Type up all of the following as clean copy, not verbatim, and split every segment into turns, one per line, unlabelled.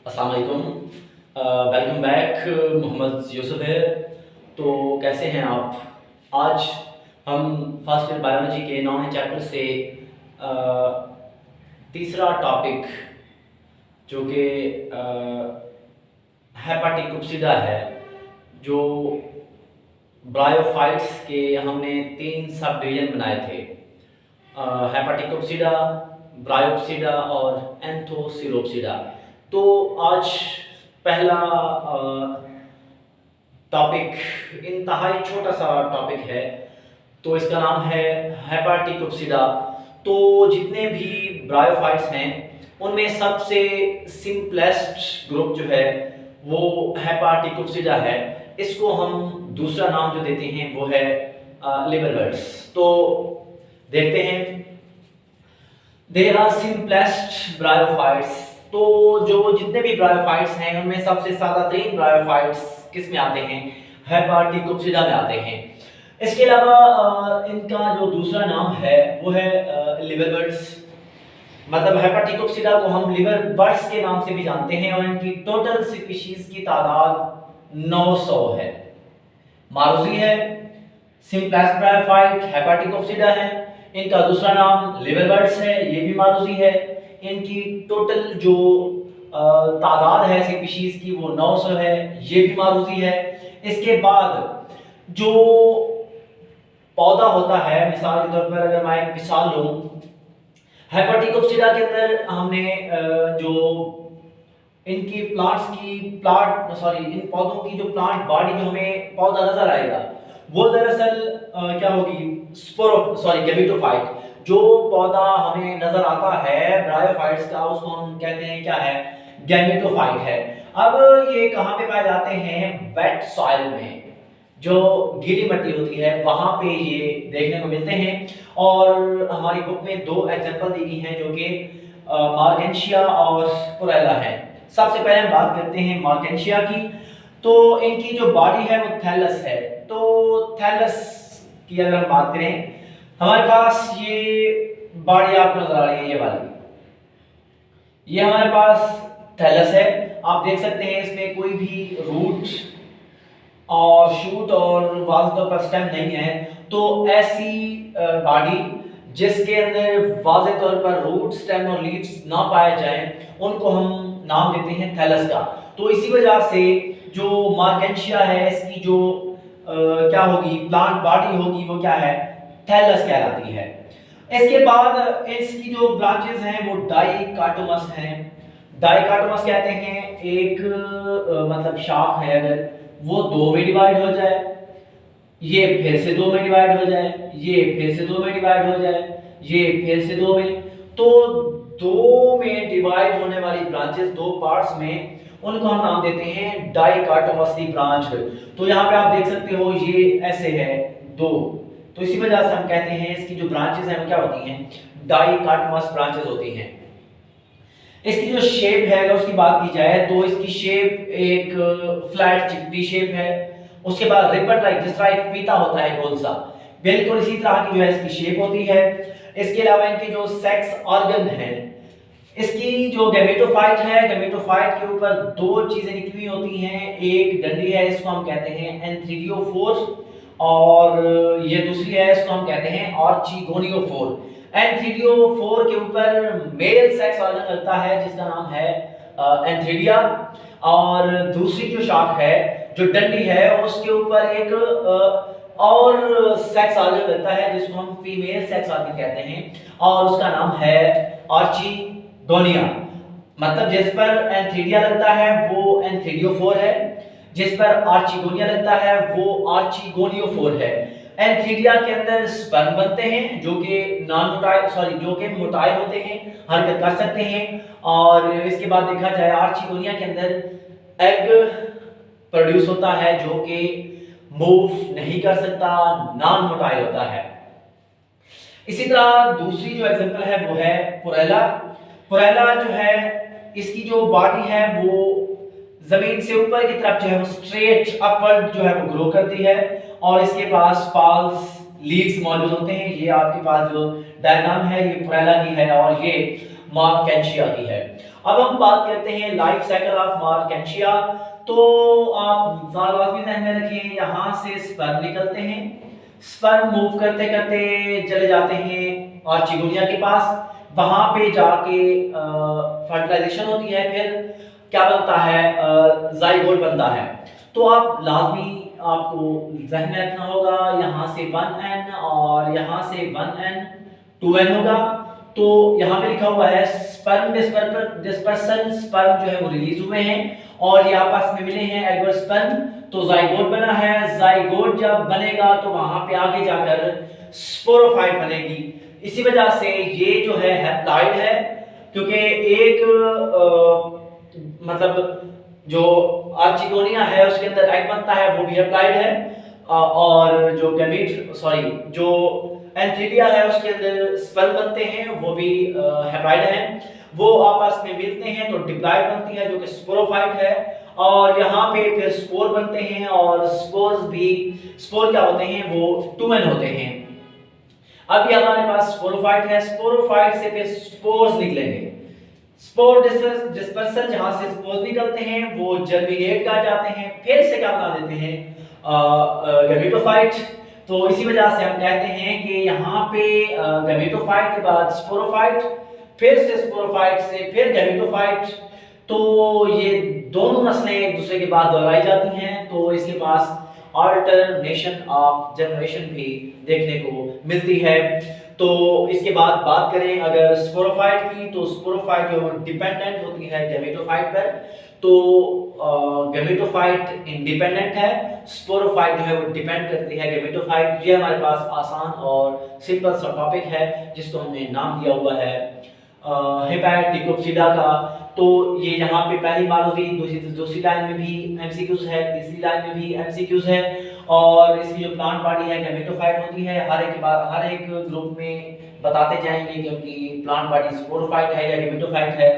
अस्सलाम वालेकुम। Welcome back. Mohammad Yusuf है। तो कैसे हैं आप? आज हम फर्स्ट ईयर बायोलॉजी के 9वें चैप्टर से तीसरा टॉपिक जो कि हेपाटिकोप्सिडा है, जो ब्रायोफाइट्स के हमने 3 सब डिवीजन बनाए थे, हेपाटिकोप्सिडा, ब्रायोप्सिडा और एंथोसिरोप्सिडा। तो आज पहला टॉपिक इंतहाई छोटा सा टॉपिक है, तो इसका नाम है हेपाटिकोप्सिडा। तो जितने भी ब्रायोफाइट्स हैं उनमें सबसे सिंपलेस्ट ग्रुप जो है वो हेपाटिकोप्सिडा है। इसको हम दूसरा नाम जो देते हैं वो है लिवरवर्ट्स। तो देखते हैं, देयर आर सिंपलेस्ट ब्रायोफाइट्स। तो जो जितने भी ब्रायोफाइट्स हैं उनमें सबसे ज्यादा 3 ब्रायोफाइट्स किस में आते हैं? हेपाटिकोप्सिडा में आते हैं। इसके अलावा इनका जो दूसरा नाम है वो है लिवरवर्ट्स। मतलब हेपाटिकोप्सिडा को हम लिवरवर्ट्स के नाम से भी जानते हैं और इनकी टोटल स्पीशीज की तादाद 900 है। मारुजी है, सिंपलेस्ट ब्रायोफाइट हेपाटिकोप्सिडा है। इनका दूसरा नाम लिवरवर्ट्स है, ये भी मारुजी है। इनकी टोटल जो तादाद है स्पीशीज की वो 900 है, ये भी मारुजी है। इसके बाद जो पौधा होता है, मिसाल के तौर पर अगर मैं एक मिसाल लूं, हेपाटिकोप्सिडा के अंदर हमने जो इनकी इन पौधों की जो प्लांट बॉडी जो हमें पौधा नजर आएगा वो दरअसल क्या होगी? गैमेटोफाइट। जो पौधा हमें नजर आता है ब्रायोफाइट्स का, उसको हम कहते हैं क्या है? गैमेटोफाइट है। अब ये कहाँ पे पाए जाते हैं? वेट सॉइल में, जो गीली मिट्टी होती है वहां पे ये देखने को मिलते हैं। और हमारी बुक में 2 एग्जांपल दी गई हैं जो कि मार्गेंशिया और पुरेला है। सबसे पहले हम बात करते हैं मार्गेंशिया की। तो इनकी जो बॉडी है वो थैलस है। तो थैलस की अगर हम बात करें, हमारे पास ये बॉडी आपको नजर आ रही है, ये वाली, ये हमारे पास थैलस है। आप देख सकते हैं इसमें कोई भी रूट और शूट और वाज़ तौर पर स्टेम नहीं है। तो ऐसी बॉडी जिसके अंदर वाज़े तौर पर रूट, स्टेम और लीव्स ना पाए जाएं, उनको हम नाम देते हैं थैलस का। तो इसी वजह से जो मार्गेंशिया है, इसकी जो क्या होगी, प्लांट बॉडी होगी, वो क्या है? थैलस कहलाती है। इसके बाद इसकी जो ब्रांचेस हैं वो डाइकाटोमस हैं। डाइकाटोमस कहते हैं एक मतलब शाख है, अगर वो 2 में डिवाइड हो जाए, ये फिर से 2 में डिवाइड हो जाए, ये फिर से 2 में डिवाइड हो जाए, ये फिर से 2 में, तो 2 में डिवाइड होने वाली ब्रांचेस 2 पार्ट्स में, उनको हम नाम देते हैं डाइकाटोमस की ब्रांच। तो यहाँ पे आप देख सकते हो ये ऐसे है 2। तो इसी वजह से हम कहते हैं इसकी जो ब्रांचेस हैं वो क्या होती हैं? डाइकाटोमस ब्रांचेस होती हैं। इसकी जो शेप है अगर उसकी बात की जाए तो इसकी शेप एक फ्लैट चिकपी शेप है। उसके बाद रिबन लाइक, जिस तरह एक पीता होता है गोल सा, बिल्कुल इसी तरह की जो है इसकी शेप होती है। इसके अलावा इनके जो सेक्स ऑर्गन है, इसकी जो गैमेटोफाइट है, गैमेटोफाइट के ऊपर 2 चीजें निकली होती हैं। एक डंडी है, इसको हम कहते हैं एंथ्रीडियोफोर, और ये दूसरी है, इसको हम कहते हैं आर्चिगोनियोफोर। एंथ्रीडियोफोर के ऊपर मेल सेक्स ऑर्गन लगता है जिसका नाम है एंथ्रीडिया, और दूसरी जो शाख है, जो डंडी है, उसके ऊपर एक और सेक्स ऑर्गन लगता है जिसको हम फीमेल सेक्स ऑर्गन कहते हैं, और उसका नाम है आर्चिगोनिया। मतलब जिस पर एंथ्रीडिया लगता है वो एंथ्रीडियोफोर है, जिस पर आर्चिगोनिया लगता है वो आर्चिगोनियोफोर है। एंथ्रीडिया के अंदर स्पर्म बनते हैं जो कि जो कि मोटाइल होते हैं, हरकत कर सकते हैं। और इसके बाद देखा जाए आर्चिगोनिया के अंदर एग प्रोड्यूस होता है जो कि मूव नहीं कर सकता, नॉन मोटाइल होता है। इसी तरह दूसरी जो एग्जांपल है वो है पुरेला। पुरेला जो है, इसकी जो बॉडी है वो जमीन से ऊपर की तरफ जो है वो स्ट्रेट अपवर्ड जो है वो ग्रो करती है, और इसके पास फॉल्स लीव्स मौजूद होते हैं। ये आपके पास जो डायग्राम है ये पुरेला की है, और ये मार्केंशिया की है। अब हम बात करते हैं लाइफ साइकिल ऑफ मार्केंशिया। तो आप लाजमी ध्यान में रखें, यहाँ से स्पर्म निकलते हैं, स्पर्म मूव करते करते चले जाते हैं आर्चिगोनिया के पास, वहां पे जाके फर्टिलाइजेशन होती है, फिर क्या बनता है, जाइगोट बनता है। तो आप लाजमी आपको ध्यान में रखना होगा, यहाँ से 1n और यहाँ से 1n 2n होगा। तो यहाँ पे लिखा हुआ है स्पर्म डिस्पर्सन, स्पर्म जो है वो रिलीज हुए हैं और ये आपस में मिले हैं एडवर्स स्पर्म, तो जाइगोट बना है। जाइगोट जब बनेगा तो वहां पे आगे जाकर स्पोरोफाइट बनेगी। इसी वजह से ये जो है हैप्लॉइड है, क्योंकि एक मतलब जो आर्चिगोनिया है उसके अंदर एग बनता है वो भी हैप्लॉइड है, और जो जो एंथीडिया है उसके अंदर स्पर्म बनते हैं वो भी हैप्लॉइड हैं। वो आपस में मिलते हैं तो डिप्लॉइड बनती है जो कि स्पोरोफाइट है, और यहाँ पे फिर स्पोर बनते हैं, और स्पोर क्या होते हैं, वो 2n होते हैं। अब ये हमारे पास स्पोरोफाइट है, स्पोरोफाइट से फिर स्पोर्स निकलेंगे। स्पोर डिस्पर्सन, जहां से स्पोर्स निकलते हैं वो जर्मिनेट कर जाते हैं, फिर से क्या बना देते हैं, गैमेटोफाइट। तो इसी वजह से हम कहते हैं कि यहाँ पे गैमेटोफाइट के बाद स्पोरोफाइट, फिर से स्पोरोफाइट से फिर गैमेटोफाइट। तो ये दोनों नस्लें एक दूसरे के बाद दोहराई जाती हैं, तो इसके पास अल्टरनेशन ऑफ जनरेशन भी देखने को मिलती है। तो इसके बाद बात करें अगर स्पोरोफाइट की, तो स्पोरोफाइट जो डिपेंडेंट होती है गैमेटोफाइट पर, तो गैमेटोफाइट इंडिपेंडेंट है, स्पोरोफाइट जो है वो डिपेंड करती है गैमेटोफाइट। ये हमारे पास आसान और सिंपल सा टॉपिक है जिसको हमने नाम दिया हुआ है हेपेटिकोप्सिडा का। तो ये यहाँ पे पहली बार हुई, दूसरी लाइन में भी एमसीक्यूज है, तीसरी लाइन में भी एमसीक्यूज है, और इसकी जो प्लांट बॉडी है गैमेटोफाइट होती है। हर एक ग्रुप में बताते जाएंगे क्योंकि प्लांट बॉडी स्पोरोफाइट है या गैमेटोफाइट है।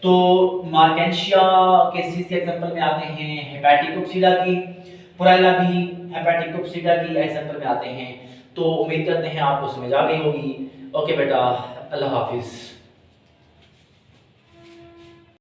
तो मार्केंशिया किस चीज के एग्जांपल में आते हैं, हेपेटिकोप्सिडा की, पुरैला भी हेपेटिकोप्सिडा की एग्जांपल में आते हैं। तो उम्मीद करते हैं आपको समझ आ गई होगी। ओके बेटा, अल्लाह हाफिज।